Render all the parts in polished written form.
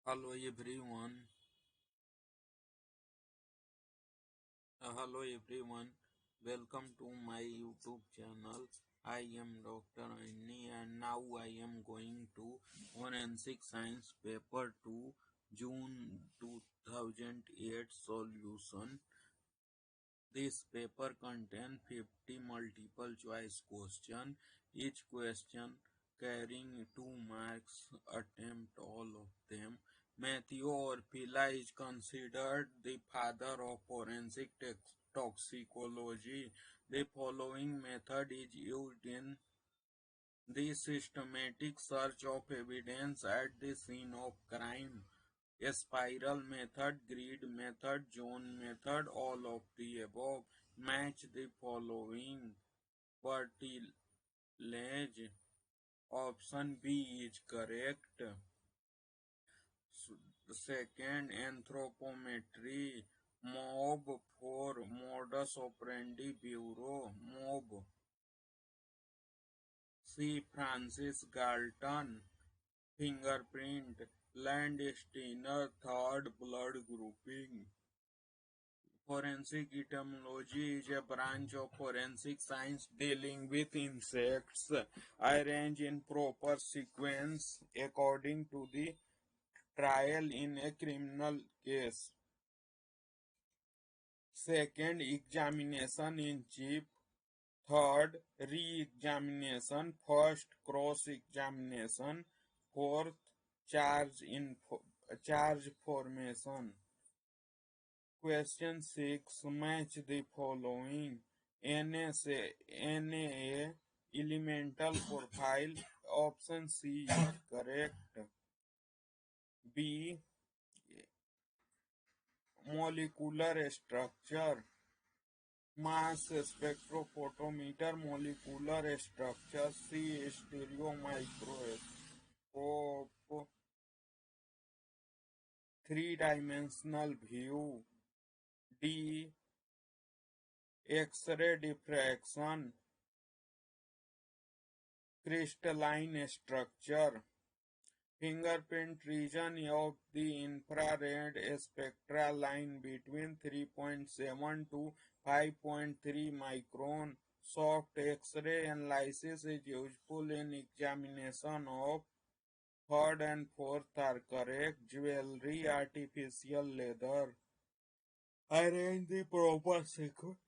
Hello everyone. Hello everyone. Welcome to my YouTube channel. I am Dr. Annie and now I am going to Forensic Science Paper 2 June 2008 solution. This paper contains 50 multiple choice questions, each question carrying 2 marks. Attempt all of them. Matthew Orfila is considered the father of forensic toxicology. The following method is used in the systematic search of evidence at the scene of crime. A spiral method, grid method, zone method, all of the above. Match the following cartilage. Option B is correct. Second, anthropometry. Mob for modus operandi bureau. Mob. C. Francis Galton. Fingerprint. Landsteiner. Third, blood grouping. Forensic etymology is a branch of forensic science dealing with insects, arranged in proper sequence according to the trial in a criminal case. Second, examination in chief. Third, re-examination. First, cross-examination. Fourth, charge formation. Question 6. Match the following. Na elemental profile. Option C is correct. B. Molecular structure. Mass spectrophotometer. Molecular structure. C. Stereo microscope. Three-dimensional view. D. X-ray diffraction. Crystalline structure. Fingerprint region of the infrared spectra line between 3.7 to 5.3 micron. Soft X-ray analysis is useful in examination of third and fourth are correct. Jewelry, artificial leather. Arrange the proper sequence.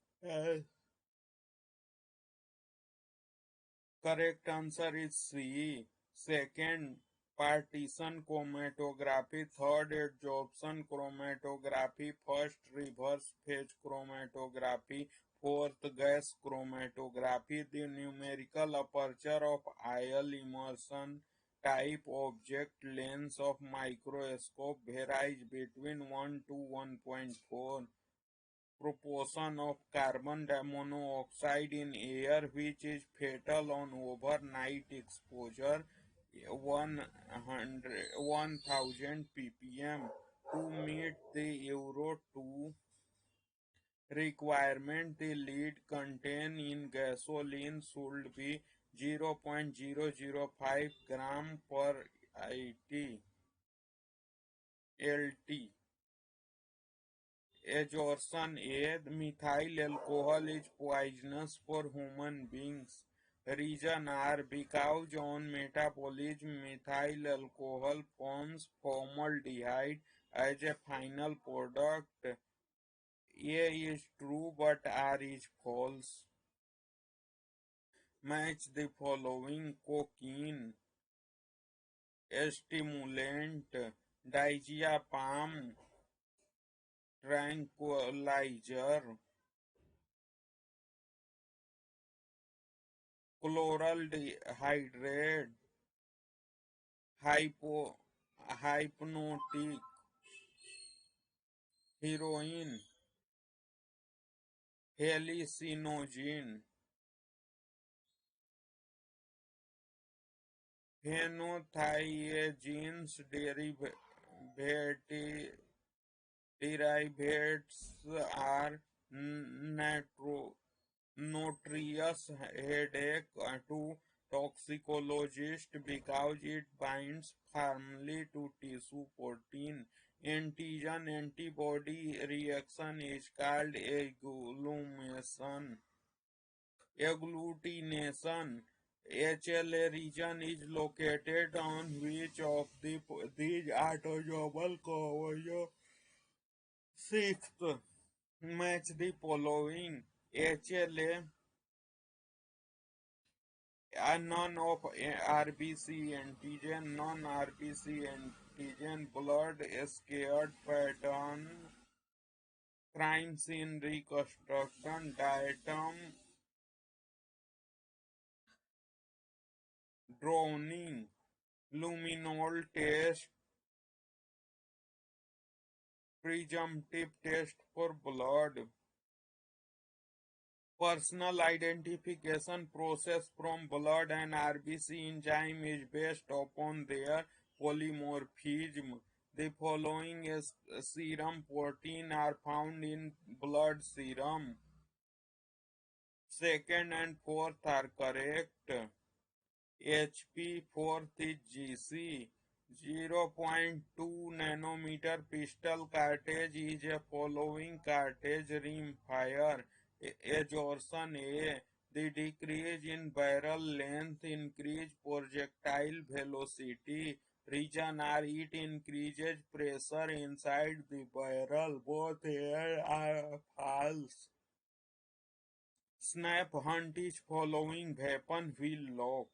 Correct answer is C. Second, partition chromatography. Third, adsorption chromatography. First, reverse phase chromatography. Fourth, gas chromatography. The numerical aperture of IL immersion type object length of microscope varies between 1 to 1.4. Proportion of carbon monoxide in air which is fatal on overnight exposure 1000 ppm. To meet the Euro 2 requirement, the lead content in gasoline should be 0.005 gram per LT. Exhaustion aid. Methyl alcohol is poisonous for human beings. Reason are because on metabolism methyl alcohol forms formaldehyde as a final product. A is true but R is false. Match the following. Cocaine, stimulant, diazepam, tranquilizer. Chloral hydrate, hypnotic, heroin, hallucinogen, phenothiazines derivatives are notorious headache to toxicologist because it binds firmly to tissue protein. Antigen antibody reaction is called agglutination. HLA region is located on which of these autosomal chromosomes. Sixth, match the following. HLA, a non-RBC antigen, non-RBC antigen, blood scared pattern, crime scene reconstruction, diatom drowning, luminol test, presumptive test for blood, personal identification process from blood and RBC enzyme is based upon their polymorphism. The following is serum protein are found in blood serum. Second and fourth are correct. HP fourth is GC. 0.2 nanometer pistol cartridge is a following cartridge rimfire. Adsorption A. The decrease in barrel length increase projectile velocity. Reason R. It increases pressure inside the barrel. Both here are false. Snap hunt is following weapon will lock.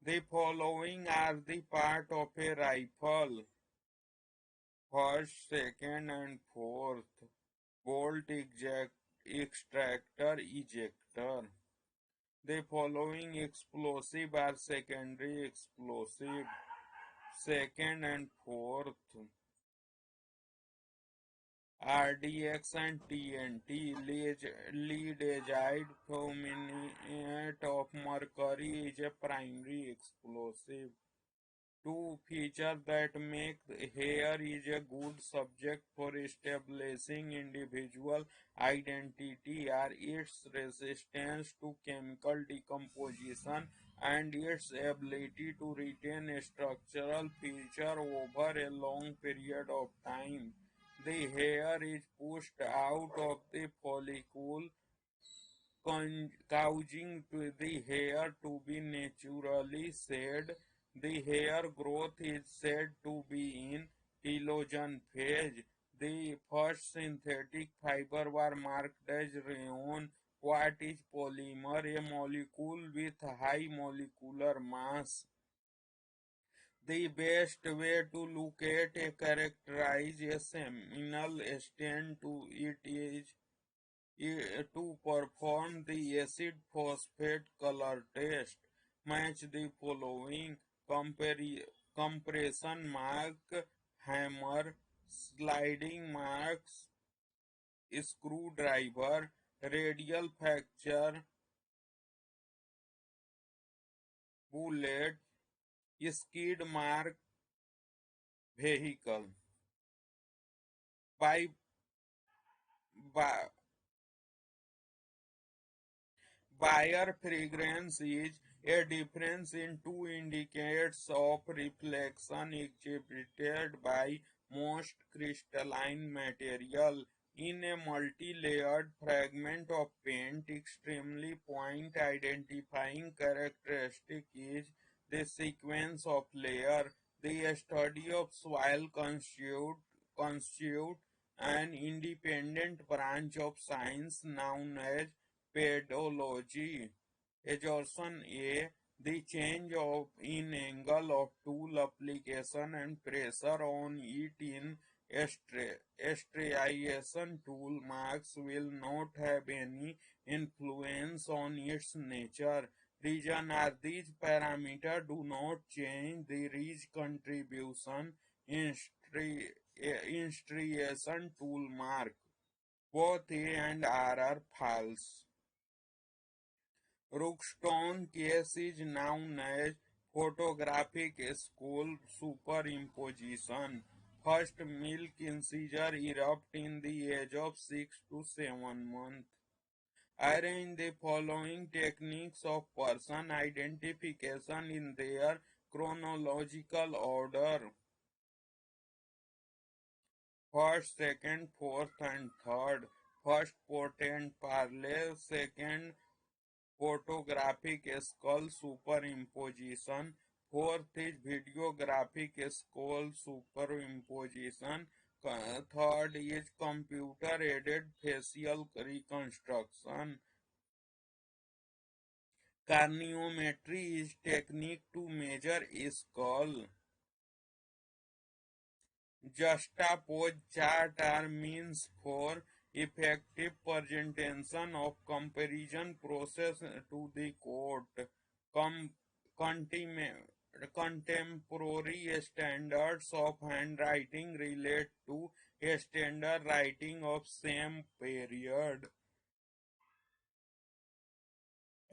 The following are the part of a rifle: first, second, and fourth. Bolt extractor ejector. The following explosive are secondary explosive: second and fourth. RDX and TNT. Lead agent fulminate of mercury is a primary explosive. Two features that make hair is a good subject for establishing individual identity are its resistance to chemical decomposition and its ability to retain structural feature over a long period of time. The hair is pushed out of the follicle, causing the hair to be naturally shed. The hair growth is said to be in telogen phase. The first synthetic fiber were marked as rayon. What is polymer? A molecule with high molecular mass. The best way to locate and characterize a seminal stain to it is to perform the acid phosphate color test. Match the following: compression mark, hammer, sliding marks, screwdriver, radial fracture, bullet, skid mark, vehicle. By, by Buyer fragrance is a difference in two indicates of reflection exhibited by most crystalline material. In a multi-layered fragment of paint, extremely point identifying characteristic is the sequence of layer. The study of soil constitute an independent branch of science known as pedology. Exhaustion A. The change in angle of tool application and pressure on it in striation tool marks will not have any influence on its nature. Reason are these parameters do not change the ridge contribution in striation tool mark. Both A and R are false. Rookstone case is known as photographic skull superimposition. First milk incisor erupt in the age of 6 to 7 months. Arrange the following techniques of person identification in their chronological order. First, second, fourth, and third. First, portent parley. Second, photographic skull superimposition. Fourth is videographic skull superimposition. Third is computer aided facial reconstruction. Craniometry is technique to measure skull. Juxtaposed chart are means for effective presentation of comparison process to the court. Com- contem- Contemporary standards of handwriting relate to standard writing of same period.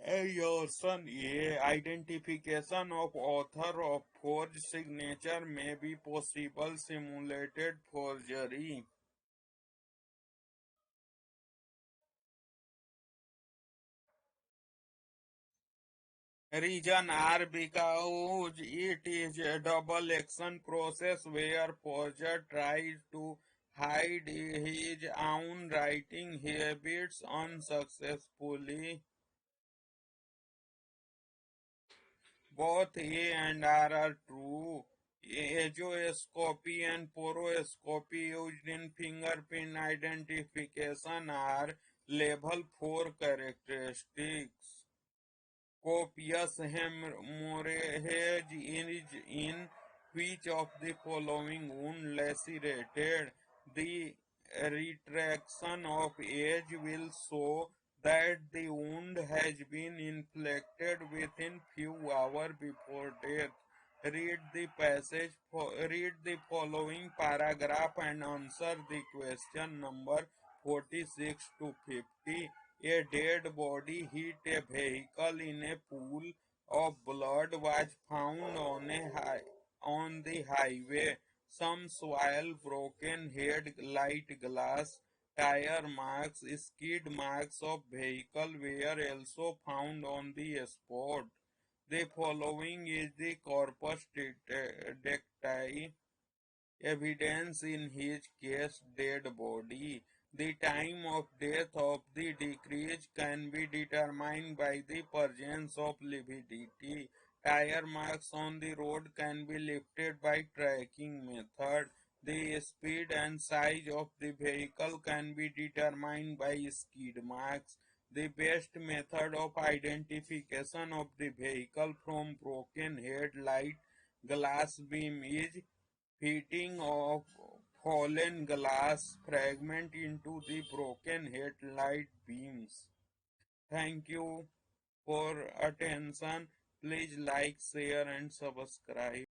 Ayerson A. Identification of author of forged signature may be possible simulated forgery. Reason are because it is a double action process where forger tries to hide his own writing habits unsuccessfully. Both A and R are true. Agioscopy and poroscopy used in fingerprint identification are level 4 characteristics. Copious hemorrhage is in which of the following wound lacerated. The retraction of edge will show that the wound has been inflicted within few hours before death. Read the following paragraph and answer the question number 46 to 50. A dead body hit a vehicle in a pool of blood was found on the highway. Some soil, broken headlight glass, tire marks, skid marks of vehicle were also found on the spot. The following is the corpus delicti evidence in his case dead body. The time of death of the deceased can be determined by the presence of lividity. Tire marks on the road can be lifted by tracking method. The speed and size of the vehicle can be determined by skid marks. The best method of identification of the vehicle from broken headlight glass beam is fitting of fallen glass fragment into the broken headlight beams. Thank you for attention. Please like, share and subscribe.